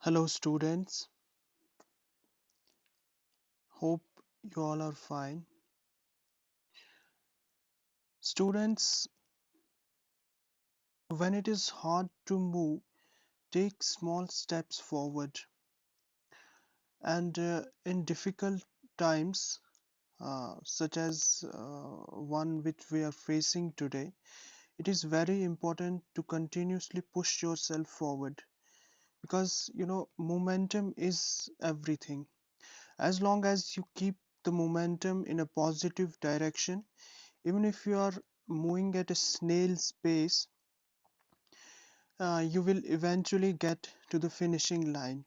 Hello, students. Hope you all are fine. Students, when it is hard to move, take small steps forward. And in difficult times, such as one which we are facing today, it is very important to continuously push yourself forward because momentum is everything. As long as you keep the momentum in a positive direction, even if you are moving at a snail's pace, you will eventually get to the finishing line.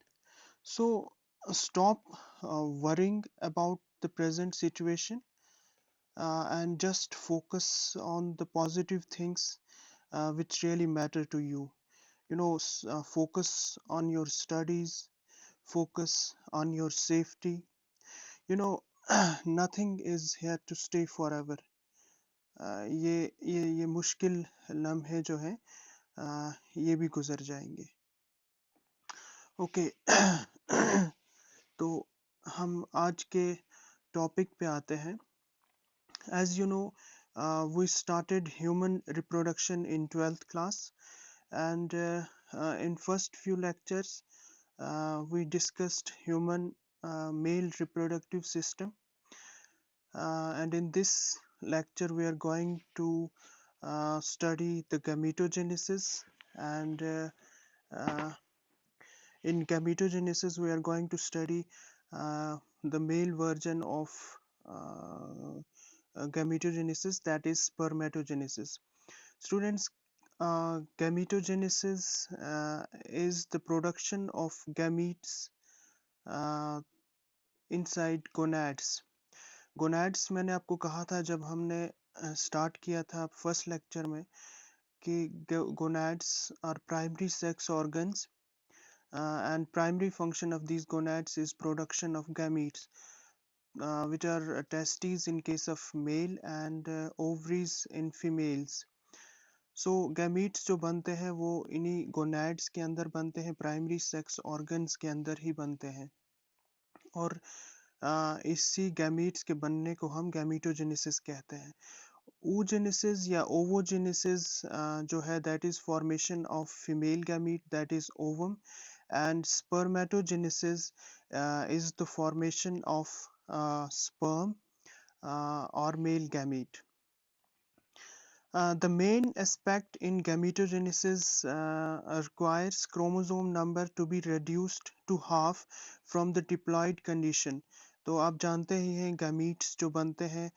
So stop worrying about the present situation and just focus on the positive things which really matter to you. Focus on your studies, focus on your safety. You know, nothing is here to stay forever. ये मुश्किल लम्हे जो हैं ये भी गुजर जाएंगे. Okay. तो हम आज के टॉपिक पे आते हैं. As you know, we started human reproduction in 12th class, and in first few lectures we discussed human male reproductive system, and in this lecture we are going to study the gametogenesis, and uh, in gametogenesis we are going to study the male version of uh, gametogenesis, that is spermatogenesis. Students, gametogenesis is the production of gametes uh, inside gonads. Gonads मैंने आपको कहा था जब हमने start किया था first lecture में कि gonads are primary sex organs, and primary function of these gonads is production of gametes, which are testes in case of male and ovaries in females. So gametes जो बनते हैं वो इन्हीं gonads के अंदर बनते हैं, प्राइमरी सेक्स ऑर्गन्स के अंदर ही बनते हैं. और इसी गैमीट्स के बनने को हम गैमीटोजेनेसिस कहते हैं. oogenesis या ओवोजेनेसिस जो है that is formation of female gamete, that is ovum, and spermatogenesis is the formation of sperm or male gamete. The main aspect in gametogenesis requires chromosome number to be reduced to half from the diploid condition. तो आप जानते ही हैं gametes जो बनते हैं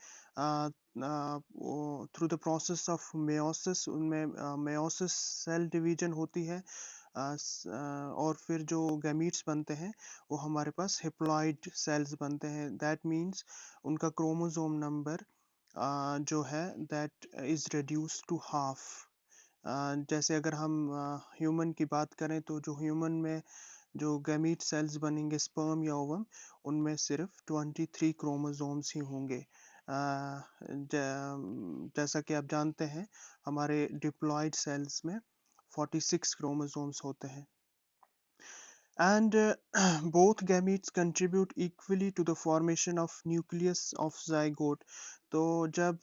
through the process of meiosis, उनमें meiosis cell division होती है, और फिर जो gametes बनते हैं वो हमारे पास haploid cells बनते हैं. That means उनका chromosome number जो है that is reduce to half. जैसे अगर हम ह्यूमन की बात करें तो जो ह्यूमन में जो गैमीट सेल्स बनेंगे स्पर्म या ओवम, उनमें सिर्फ 23 क्रोमोसोम्स ही होंगे. जैसा कि आप जानते हैं हमारे डिप्लॉयड सेल्स में 46 क्रोमोसोम्स होते हैं. And both gametes contribute equally to the formation of nucleus of zygote. तो जब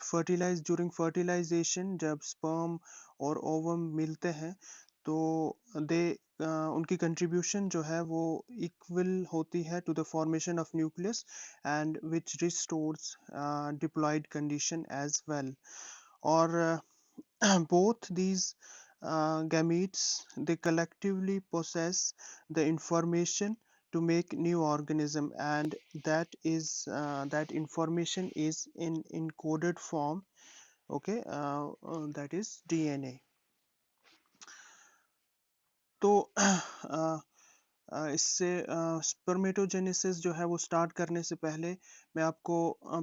during fertilization जब sperm और ovum मिलते हैं तो उनकी contribution जो है वो equal होती है to the formation of nucleus, and which restores diploid condition as well. और both these gametes, they collectively possess the information to make new organism, and that information is in encoded form. Okay, that is DNA. तो इससे spermatogenesis जो है वो start करने से पहले मैं आपको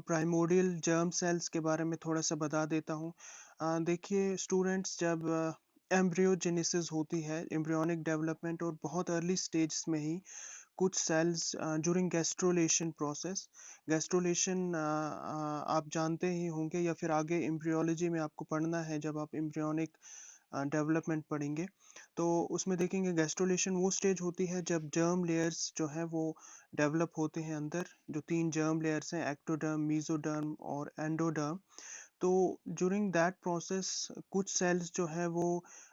प्राइमोर्डियल जर्म सेल्स के बारे में थोड़ा सा बता देता हूँ. देखिए स्टूडेंट्स, जब एम्ब्रियोजेनेसिस होती है, एम्ब्रियोनिक डेवलपमेंट, और बहुत अर्ली स्टेज में ही कुछ cells during gastrulation process, gastrulation आप जानते ही होंगे या फिर आगे एम्ब्रियोलॉजी में आपको पढ़ना है जब आप एम्ब्रियोनिक डेवलपमेंट पढ़ेंगे, तो उसमें देखेंगे गैस्ट्रोलेशन वो स्टेज होती है जब जर्म लेयर्स जो है वो डेवलप होते हैं अंदर, जो 3 जर्म लेयर्स हैं एक्टोडर्म, मेसोडर्म और एंडोडर्म। तो ड्यूरिंग दैट प्रोसेस कुछ सेल्स जो है वो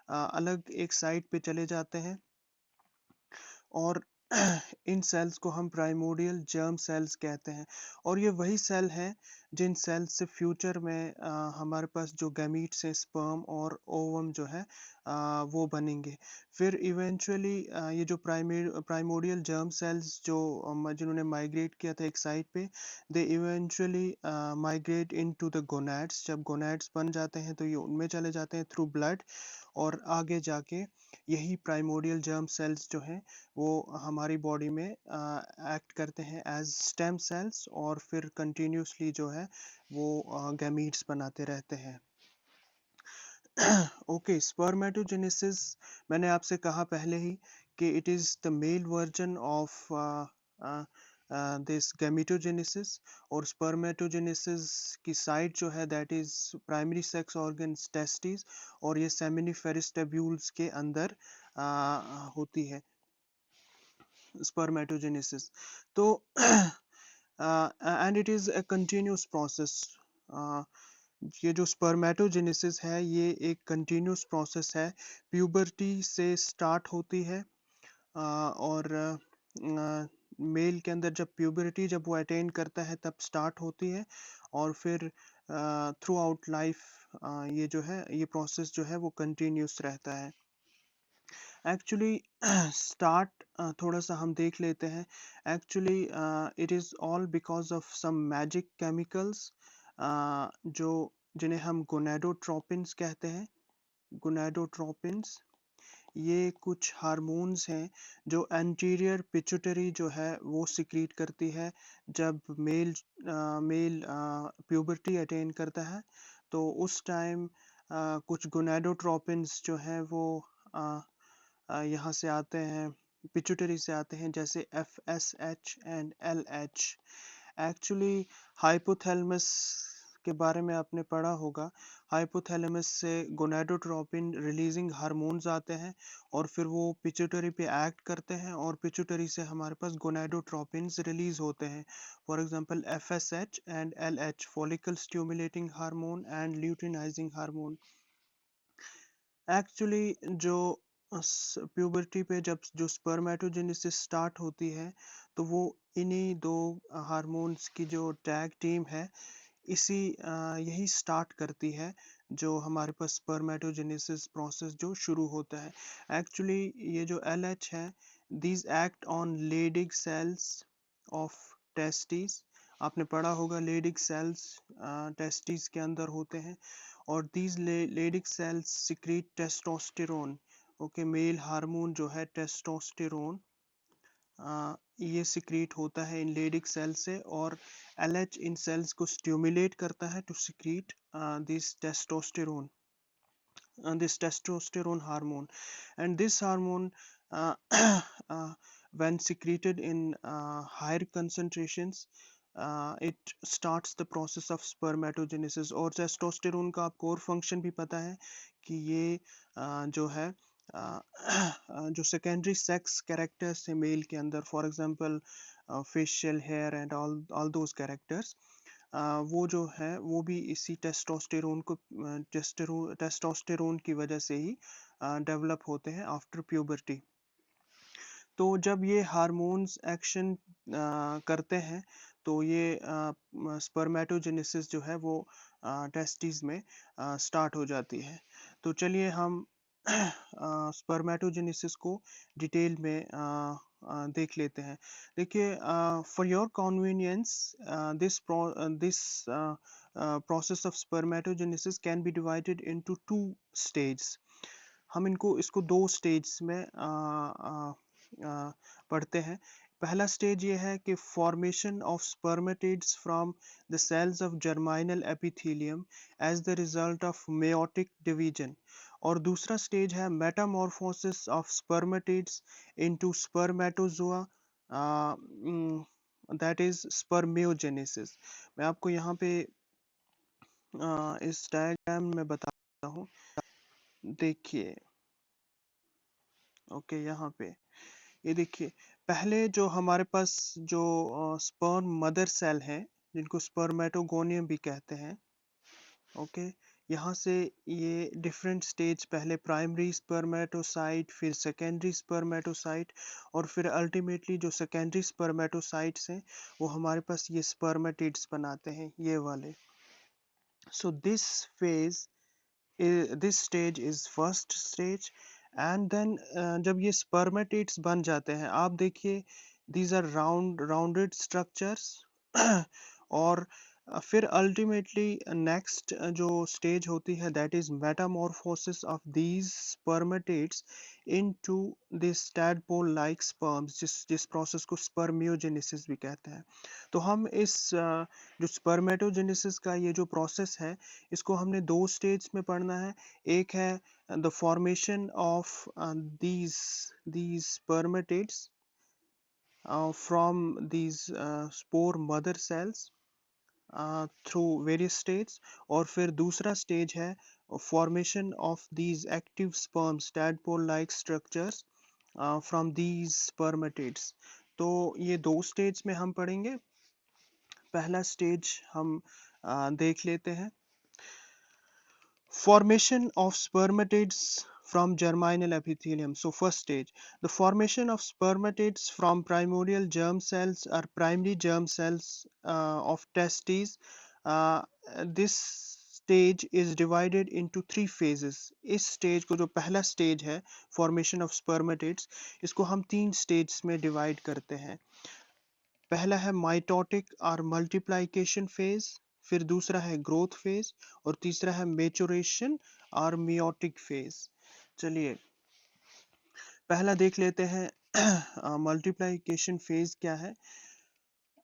अलग एक साइट पे चले जाते हैं और इन सेल्स को हम प्राइमोर्डियल जर्म सेल्स कहते हैं और ये वही सेल हैं जिन सेल्स से फ्यूचर में हमारे पास जो गैमीट्स हैं स्पर्म और ओवम जो है वो बनेंगे। फिर इवेंचुअली ये जो प्राइमोर्डियल जर्म सेल्स जो जिन्होंने माइग्रेट किया था एक साइट पे, they eventually migrate into the gonads. जब गोनैड्स बन जाते हैं तो ये उनमें चले जाते हैं थ्रू ब्लड और आगे जाके यही प्राइमोर्डियल जर्म सेल्स जो हैं वो हमारी बॉडी में एक्ट करते हैं एज स्टेम सेल्स और फिर कंटिन्यूसली जो है वो गैमीट्स बनाते रहते हैं। ओके, स्पर्मेटोजेनेसिस मैंने आपसे कहा पहले ही कि it is the male version of this gametogenesis और स्पर्मेटोजेनेसिस की साइट जो है that is primary sex organs testis और ये सेमिनिफेरस टेब्यूल्स के अंदर होती है spermatogenesis। तो and it is a continuous process. ये जो स्पर्मेटोजेनेसिस है ये एक कंटिन्यूस प्रोसेस है, प्यूबर्टी से स्टार्ट होती है और मेल के अंदर जब प्यूबर्टी जब वो अटेन करता है तब स्टार्ट होती है और फिर थ्रू आउट लाइफ ये जो है ये प्रोसेस जो है वो कंटिन्यूस रहता है। एक्चुअली स्टार्ट थोड़ा सा हम देख लेते हैं। Actually it is all because of some magic chemicals जो जिन्हें हम गोनेडोट्रोपिन्स कहते हैं। गोनेडोट्रोपिन्स ये कुछ हार्मोन्स हैं जो एंटीरियर पिट्यूटरी जो है वो सिक्रीट करती है जब मेल प्यूबर्टी अटेन करता है। तो उस टाइम कुछ गोनेडोट्रोपिन्स जो है वो uh, यहाँ से आते हैं, पिट्यूटरी से आते हैं, जैसे FSH and LH। Actually hypothalamus के बारे में आपने पढ़ा होगा। हाइपोथैलेमस से गोनाडोट्रोपिन रिलीजिंग हार्मोन्स आते हैं और फिर वो पिट्यूटरी पे एक्ट करते हैं और पिट्यूटरी से हमारे पास गोनाडोट्रोपिन्स रिलीज होते हैं। For example FSH and LH, follicle stimulating hormone and luteinizing hormone. Actually जो प्यूबर्टी पे जब जो स्पर्मेटोजेनेसिस स्टार्ट होती है तो वो इन्हीं दो हार्मोन्स की जो टैग टीम है इसी यही स्टार्ट करती है जो हमारे पास स्पर्मेटोजेनेसिस प्रोसेस जो शुरू होता है। एक्चुअली ये जो LH है, these act on Leydig cells of testis. आपने पढ़ा होगा लेडिग सेल्स टेस्टिस के अंदर होते हैं और these Leydig cells secrete testosterone. Okay, male hormone जो है टेस्टोस्टेरोन ये सिक्रीट होता है इन लेडिक सेल से और LH इन सेल्स को स्टिमुलेट करता है to secrete this testosterone, this testosterone hormone, and this hormone uh, when secreted in higher concentrations it starts the process of spermatogenesis। और टेस्टोस्टेरोन का आपको और फंक्शन भी पता है कि ये जो है जो सेकेंडरी सेक्स कैरेक्टर्स है मेल के अंदर, for example facial hair and all those characters, वो जो है वो भी इसी टेस्टोस्टेरोन को टेस्टोस्टेरोन की वजह से ही डेवलप होते हैं आफ्टर प्यूबर्टी। तो जब ये हार्मोन्स एक्शन करते हैं तो ये स्पर्मेटोजेनेसिस जो है वो टेस्टिस में स्टार्ट हो जाती है। तो चलिए हम स्पर्मेटोजेनेसिस को डिटेल में देख लेते हैं। देखिए, for your convenience this process of spermatogenesis can be divided into two stage. हम इनको इसको दो स्टेज में पढ़ते हैं। पहला स्टेज ये है कि formation of spermatids from the cells of germinal epithelium as the result of meiotic division, और दूसरा स्टेज है metamorphosis of spermatids into spermatozoa, that is spermiogenesis. मैं आपको यहाँ पे इस डायग्राम में बताता हूँ। देखिए, ओके यहाँ पे ये देखिए, पहले जो हमारे पास जो स्पर्म मदर सेल है, जिनको स्पर्मेटोगोनियम भी कहते हैं, ओके, यहाँ से ये डिफरेंट स्टेज, पहले प्राइमरी स्पर्मेटोसाइट, फिर सेकेंडरी स्पर्मेटोसाइट, और फिर अल्टीमेटली जो सेकेंडरी स्पर्मेटोसाइट्स हैं वो हमारे पास ये स्पर्मेटिड्स बनाते हैं, ये वाले। So this phase, this stage is first stage, and then जब ये स्पर्मेटिड्स बन जाते हैं, आप देखिए, दीज आर राउंडेड स्ट्रक्चर्स और फिर अल्टीमेटली नेक्स्ट जो स्टेज होती है, that is Metamorphosis of these spermatids into this tadpole like sperms, जिस प्रोसेस को स्पर्मियोजेनेसिस भी कहते हैं। तो हम इस जो स्पर्मेटोजेनेसिस का ये जो प्रोसेस है, इसको हमने दो स्टेज में पढ़ना है। एक है the formation of these these spermatids from these spore mother cells through various states, और फिर दूसरा स्टेज है formation of these active sperms tadpole like structures from these spermatids. तो ये दो स्टेज में हम पढ़ेंगे। पहला स्टेज हम देख लेते हैं। Formation of spermatids from germinal epithelium. So first stage, the formation of spermatids from primordial germ cells or primary germ cells of testes. Uh, this stage is divided into three phases. इस stage को जो पहला stage है formation of spermatids, इसको हम तीन stages में divide करते हैं। पहला है माइटोटिक और मल्टीप्लिकेशन फेज, फिर दूसरा है ग्रोथ फेज, और तीसरा है मेचुरेशन और मियोटिक फेज। चलिए पहला देख लेते हैं मल्टीप्लिकेशन फेज क्या है।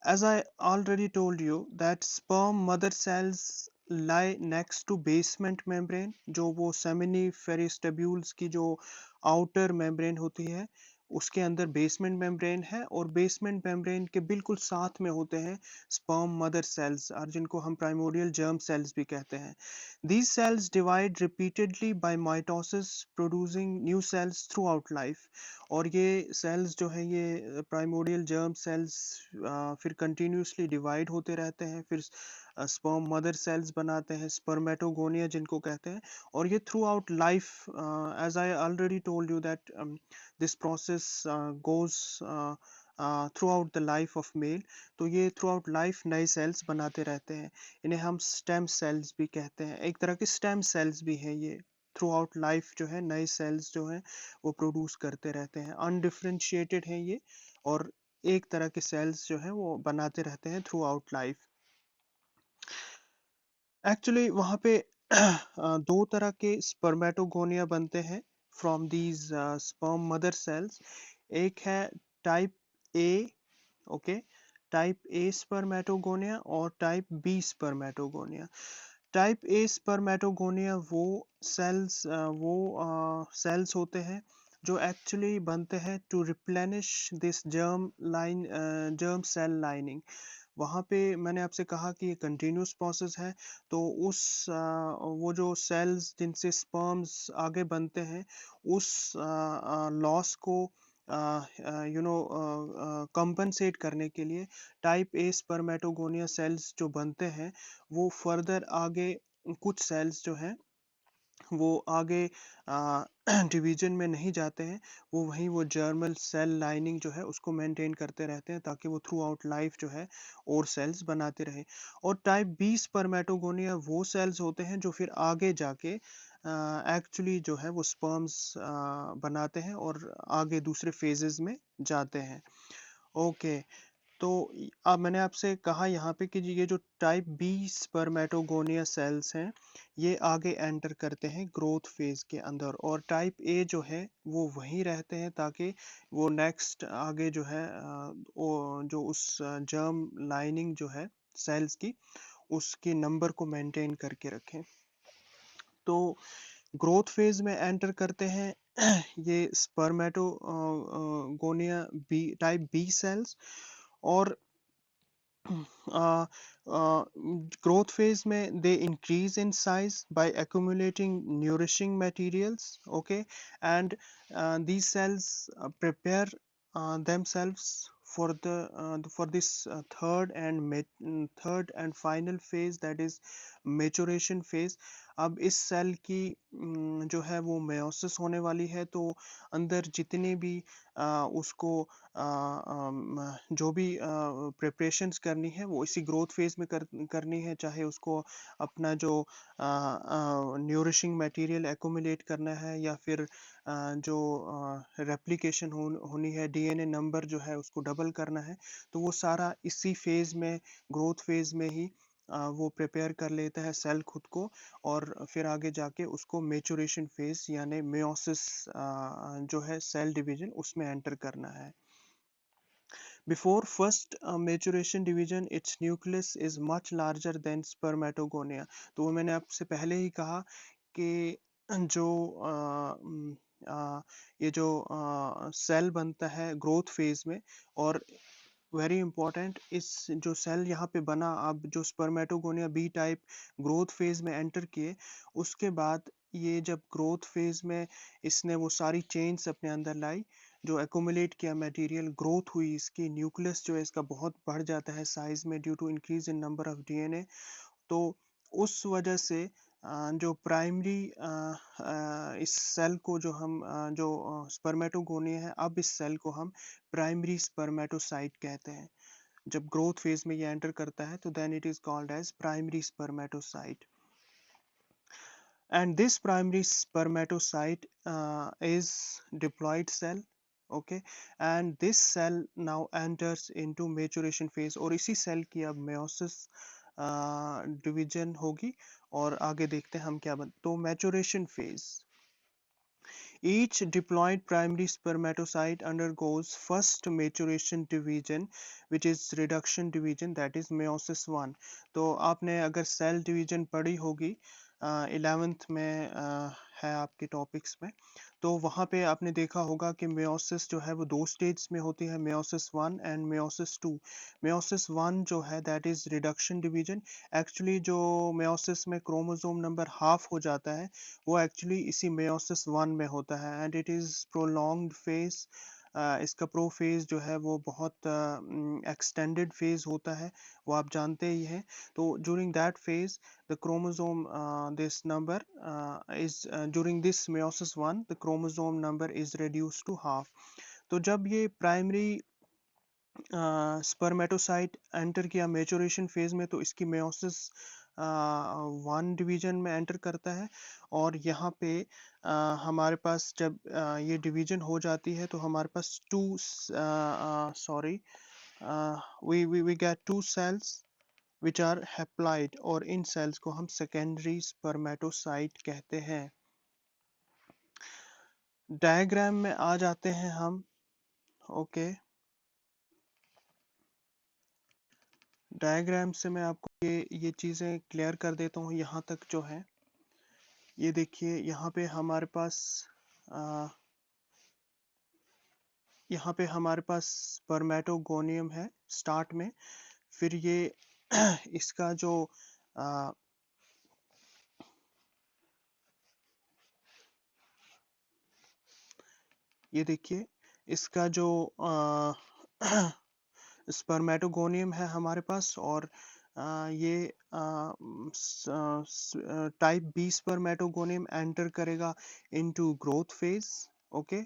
As I already told you that sperm mother cells lie next to basement membrane, जो वो seminiferous tubules की जो outer membrane होती है, उसके अंदर बेसमेंट मेम्ब्रेन है, और बेसमेंट मेम्ब्रेन के बिल्कुल साथ में होते हैं स्पर्म मदर सेल्स, और जिनको हम प्राइमोर्डियल जर्म सेल्स भी कहते हैं। These cells divide repeatedly by mitosis, producing new cells throughout life. और ये सेल्स जो है, ये प्राइमोर्डियल जर्म सेल्स फिर कंटिन्यूसली डिवाइड होते रहते हैं, फिर स्पर्म मदर सेल्स बनाते हैं, स्पर्मेटोगोनिया जिनको कहते हैं, और ये throughout life, as I already told you that this process goes throughout the life of male. तो ये थ्रू आउट लाइफ नए सेल्स बनाते रहते हैं, इन्हें हम स्टेम सेल्स भी कहते हैं। एक तरह के स्टेम सेल्स भी हैं ये, थ्रू आउट लाइफ जो है नए सेल्स जो हैं वो प्रोड्यूस करते रहते हैं, अनडिफरेंशिएटेड हैं ये, और एक तरह के सेल्स जो है वो बनाते रहते हैं थ्रू आउट लाइफ। एक्चुअली वहाँ पे दो तरह के स्पर्मेटोगोनिया बनते हैं from these sperm mother cells. एक है type A, okay, type A spermatogonia और type B spermatogonia. Type A spermatogonia वो सेल्स होते हैं जो एक्चुअली बनते हैं to replenish this germ cell lining. वहाँ पे मैंने आपसे कहा कि ये कंटिन्यूस प्रोसेस है, तो वो जो सेल्स जिनसे स्पर्म्स आगे बनते हैं, उस लॉस को कंपनसेट करने के लिए टाइप ए स्पर्मेटोगोनिया सेल्स जो बनते हैं, वो फर्दर आगे कुछ सेल्स जो हैं वो आगे डिवीजन में नहीं जाते हैं, वो वहीं वो जर्मल सेल लाइनिंग जो है उसको मेंटेन करते रहते हैं, ताकि वो थ्रू आउट लाइफ जो है और सेल्स बनाते रहे। और टाइप बी स्पर्मेटोगोनिया वो सेल्स होते हैं जो फिर आगे जाके एक्चुअली जो है वो स्पर्म्स बनाते हैं और आगे दूसरे फेजेस में जाते हैं। ओके, तो अब मैंने आपसे कहा यहाँ पे कि ये जो टाइप बी स्पर्मेटोगोनिया सेल्स हैं, ये आगे एंटर करते हैं ग्रोथ फेज के अंदर, और टाइप ए जो है वो वहीं रहते हैं, ताकि वो नेक्स्ट आगे जो है जो उस जर्म लाइनिंग जो है सेल्स की, उसके नंबर को मेंटेन करके रखें। तो ग्रोथ फेज में एंटर करते हैं ये spermatogonia B type B cells, और uh, growth phase में they increase in size by accumulating nourishing materials, okay, and these cells prepare themselves for this third and final phase, that is maturation phase. अब इस cell की जो है वो meiosis होने वाली है, तो अंदर जितने भी उसको जो भी प्रिपरेशंस करनी है वो इसी ग्रोथ फेज में करनी है, चाहे उसको अपना जो न्यूरिशिंग मटेरियल एक्यूमुलेट करना है, या फिर जो रेप्लिकेशन होनी है, डीएनए नंबर जो है उसको डबल करना है, तो वो सारा इसी फेज में, ग्रोथ फेज में ही वो प्रिपेयर कर लेता है सेल खुद को, और फिर आगे जाके उसको मेचुरेशन फेज यानी मेयोसिस जो है सेल डिवीजन, उसमें एंटर करना है। Before first maturation division, its nucleus is much larger than spermatogonia. तो वो मैंने आपसे पहले ही कहा कि जो ये जो सेल बनता है ग्रोथ फेज में, और वेरी इंपॉर्टेंट, इस जो सेल यहाँ पे बना, अब जो spermatogonia B type growth phase में एंटर किए, उसके बाद ये जब ग्रोथ फेज में इसने वो सारी चेन्स अपने अंदर लाई, जो एक्यूमुलेट किया मटेरियल, ग्रोथ हुई, इसकी न्यूक्लियस जो है इसका बहुत बढ़ जाता है साइज में due to increase in number of DNA. तो उस वजह से जो प्राइमरी इस सेल को जो हम जो स्पर्मेटोगोनिया है, अब इस सेल को हम प्राइमरी स्पर्मेटोसाइट कहते हैं। जब ग्रोथ फेज में ये एंटर करता है तो then it is called as primary spermatocyte, and this primary spermatocyte is diploid cell, okay, and this cell now enters into maturation phase, और इसी सेल की अब meiosis डिवीजन होगी, और आगे देखते हैं हम क्या तो maturation phase, each diploid primary spermatocyte undergoes first maturation division, which is reduction division, that is meiosis 1। तो आपने अगर सेल डिवीजन पढ़ी होगी 11th में है आपके टॉपिक्स में, तो वहाँ पे आपने देखा होगा कि मेयोसिस जो है वो दो स्टेज में होती है, मेयोसिस 1 एंड मेयोसिस 2। मेयोसिस 1 जो है that is reduction division. Actually जो मेयोसिस में क्रोमोसोम नंबर हाफ हो जाता है, वो एक्चुअली इसी मेयोसिस 1 में होता है, and it is prolonged phase. इसका प्रो फेज जो है वो बहुत एक्सटेंडेड फेज होता है, वो आप जानते ही हैं। तो during that phase the chromosome this number is during this meiosis 1 the chromosome number is reduced to half। तो जब ये प्राइमरी स्पर्मेटोसाइट एंटर किया मेचुरेशन फेज में, तो इसकी मेयोसिस 1 डिवीजन में एंटर करता है, और यहाँ पे हमारे पास जब ये डिवीजन हो जाती है तो हमारे पास two sorry we get two cells which are haploid, और इन सेल्स को हम सेकेंडरी स्पर्मेटोसाइट कहते हैं। डायग्राम में आ जाते हैं हम, ओके। डायग्राम से मैं आपको ये चीज़ें क्लियर कर देता हूँ यहाँ तक जो है। ये देखिए यहाँ पे हमारे पास आ, यहाँ पे हमारे पास स्पर्मेटोगोनियम है स्टार्ट में, फिर ये इसका जो आ, ये देखिए इसका जो स्पर्मेटोगोनियम है हमारे पास, और ये टाइप बी स्पर्मेटोगोनियम एंटर करेगा into growth phase, okay,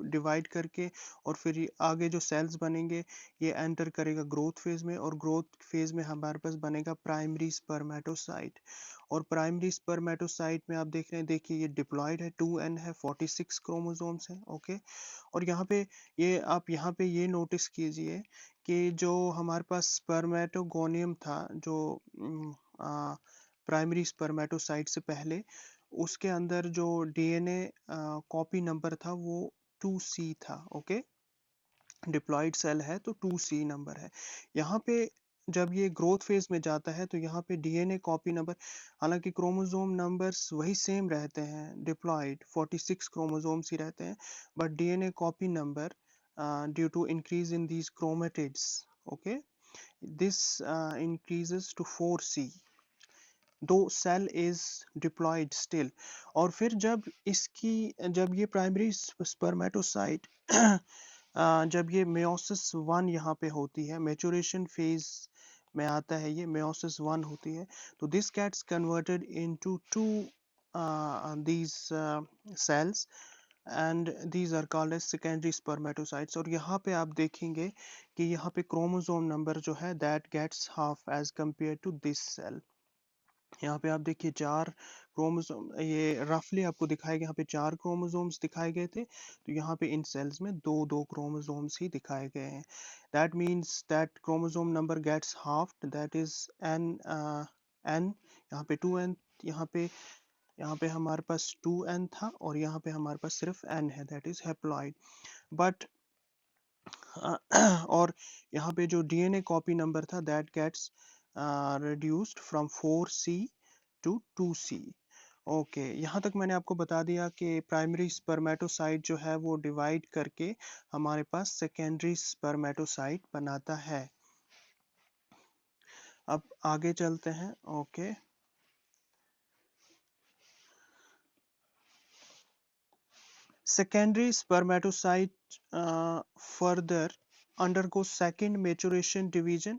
divide करके, और फिर आगे जो सेल्स बनेंगे ये एंटर करेगा ग्रोथ फेज में, और ग्रोथ फेज में हमारे पास बनेगा प्राइमरी स्पर्मेटोसाइट। और प्राइमरी स्पर्मेटोसाइट में आप देख रहे हैं, देखिए ये डिप्लॉयड है, 2n है, 46 क्रोमोसोम्स हैं, ओके। और यहाँ पे ये आप यहाँ पे ये नोटिस कीजिए कि जो हमारे पास स्पर्मेटोगोनियम था, जो प्राइमरी स्पर्मेटोसाइट से पहले, उसके अंदर जो डीएनए कॉपी नंबर था वो 2C था, ओके। डिप्लॉयड सेल है तो 2C नंबर है। यहाँ पे जब ये ग्रोथ फेज में जाता है तो यहाँ पे डीएनए कॉपी नंबर, हालांकि क्रोमोसोम नंबर्स वही सेम रहते हैं, डिप्लॉयड 46 क्रोमोसोम्स ही रहते हैं, but DNA copy number due to increase in these chromatids, okay, this increases to 4C, दो सेल इज डिप्लॉयड स्टिल। और फिर जब ये प्राइमरी स्पर्मेटोसाइट जब ये मेयोसिस वन यहाँ पे होती है, मेचुरेशन फेज में आता है, ये मेयोसिस वन होती है, तो this gets converted into two these cells and these are called as secondary spermatocytes। और यहाँ पे आप देखेंगे कि यहाँ पे क्रोमोसोम नंबर जो है that gets half as compared to this cell। यहाँ पे आप देखिए चार क्रोमोसोम, ये रफली आपको दिखाएगा, यहाँ पे चार क्रोमोसोम्स दिखाए गए थे, तो यहाँ पे इन सेल्स में दो दो क्रोमोसोम्स ही दिखाए गए हैं। That means that chromosome number gets halved, that is n n, यहाँ पे 2n, यहाँ पे हमारे पास 2n था और यहाँ पे हमारे पास सिर्फ n है, दैट इज हेप्लॉइड। बट और यहाँ पे जो डीएनए कॉपी नंबर था that gets reduced from 4C to 2C। ओके, यहाँ तक मैंने आपको बता दिया कि प्राइमरी स्पर्मेटोसाइट जो है वो डिवाइड करके हमारे पास सेकेंडरी स्पर्मेटोसाइट बनाता है। अब आगे चलते हैं। Okay, secondary spermatocyte further undergo second maturation division।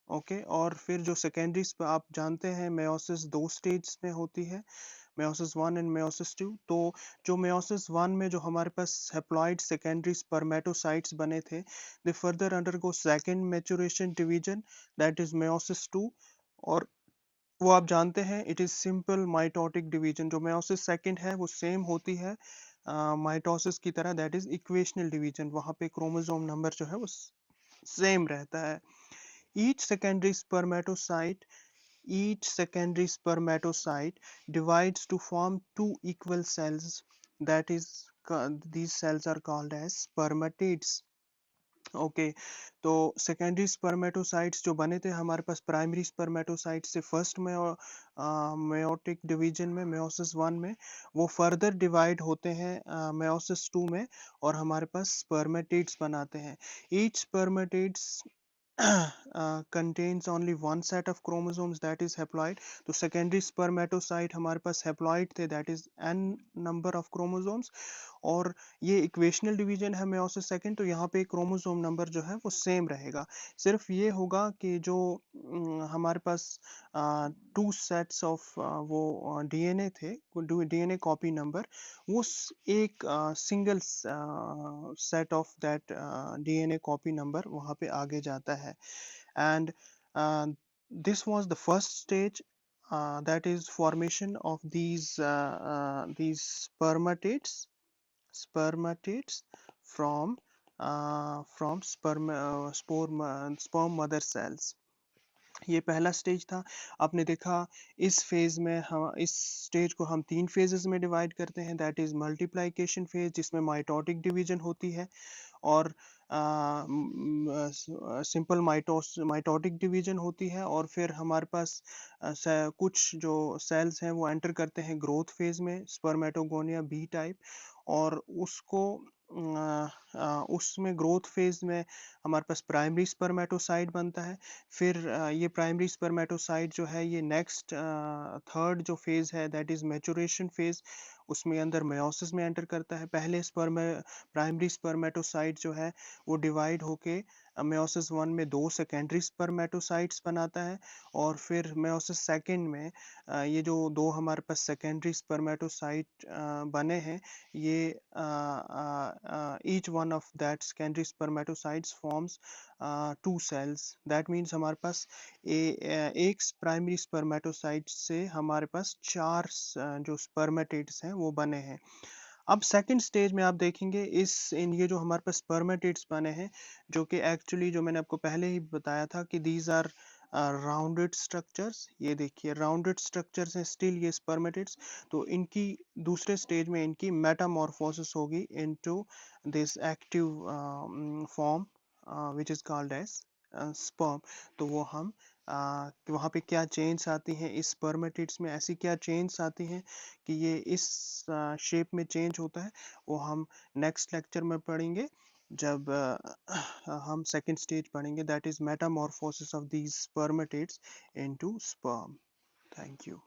Okay, और फिर जो सेकेंडरी, आप जानते हैं मेयोसिस दो स्टेज में होती है, meiosis one and meiosis two. तो जो मेयोसिस वन में जो हमारे पास हेप्लॉइड सेकेंडरी स्पर्मेटोसाइट्स बने थे, they further undergo second maturation division, that is meiosis two. और वो आप जानते हैं it is simple mitotic division. जो मेयोसिस सेकंड है वो सेम होती है माइटोसिस की तरह, दैट इज इक्वेशनल डिवीजन, वहां पे क्रोमोसोम नंबर जो है वो सेम रहता है। Each secondary spermatocyte each secondary spermatocyte divides to form two equal cells, that is these cells are called as spermatids। Okay, तो सेकेंडरी स्पर्मेटोसाइट्स जो बने थे हमारे पास प्राइमरी स्पर्मेटोसाइट से फर्स्ट में और मेयोटिक डिवीजन में, मेयोसिस वन में, वो फर्दर डिवाइड होते हैं मेयोसिस टू में और हमारे पास स्पर्मेटिड्स बनाते हैं। Each spermatids contains only one set of chromosomes, that is haploid। तो सेकेंडरी स्पर्मेटोसाइट हमारे पास हैप्लॉइड थे, that is n number of chromosomes। और ये इक्वेशनल डिवीजन है मेयोसिस सेकंड, तो यहाँ पे क्रोमोसोम नंबर जो है वो सेम रहेगा। सिर्फ ये होगा कि जो हमारे पास टू सेट्स ऑफ वो डीएनए थे, डीएनए कॉपी नंबर, वो एक single set of that DNA copy number वहाँ पे आगे जाता है। And this was the first stage, that is formation of these spermatids from sperm mother cells। ये पहला स्टेज था। आपने देखा इस फेज में हम इस स्टेज को हम तीन फेजेस में डिवाइड करते हैं, दैट इज मल्टीप्लिकेशन फेज जिसमें माइटोटिक डिवीजन होती है, और सिंपल माइटोटिक डिवीजन होती है, और फिर हमारे पास कुछ जो सेल्स हैं वो एंटर करते हैं ग्रोथ फेज में, स्पर्मेटोगोनिया बी टाइप, और उसमें ग्रोथ फेज में हमारे पास प्राइमरी स्पर्मेटोसाइट बनता है। फिर ये प्राइमरी स्पर्मेटोसाइट जो है ये नेक्स्ट थर्ड जो फेज है दैट इज मैच्योरेशन फेज, उसमें अंदर मेयोसिस में एंटर करता है। पहले प्राइमरी स्पर्मेटोसाइट जो है वो डिवाइड होके मेयोसिस वन में दो सेकेंडरी स्पर्मेटोसाइट्स बनाता है, और फिर मेयोसिस सेकंड में ये जो दो हमारे पास सेकेंडरी स्पर्मेटोसाइट बने हैं, ये each one of that secondary spermatocytes forms two cells। that means हमारे पास एक प्राइमरी स्पर्मेटोसाइट से हमारे पास चार जो स्पर्मेटिड्स हैं वो बने हैं। अब सेकंड स्टेज में आप देखेंगे ये जो हमारे पास स्पर्मेटिड्स बने हैं, जो कि एक्चुअली जो मैंने आपको पहले ही बताया था कि दीज आर राउंडेड स्ट्रक्चर्स। ये देखिए राउंडेड स्ट्रक्चर्स हैं स्टिल ये स्पर्मेटिड्स। तो इनकी दूसरे स्टेज में इनकी मेटामॉर्फोसिस होगी into this active form which is called as sperm. तो वो हम वहाँ पे क्या चेंज आती हैं इस स्पर्मेटिड्स में, ऐसी क्या चेंज आती हैं कि ये इस शेप में चेंज होता है, वो हम नेक्स्ट लेक्चर में पढ़ेंगे। जब हम सेकंड स्टेज पढ़ेंगे, that is Metamorphosis of these स्पर्मेटेड्स into sperm. Thank you.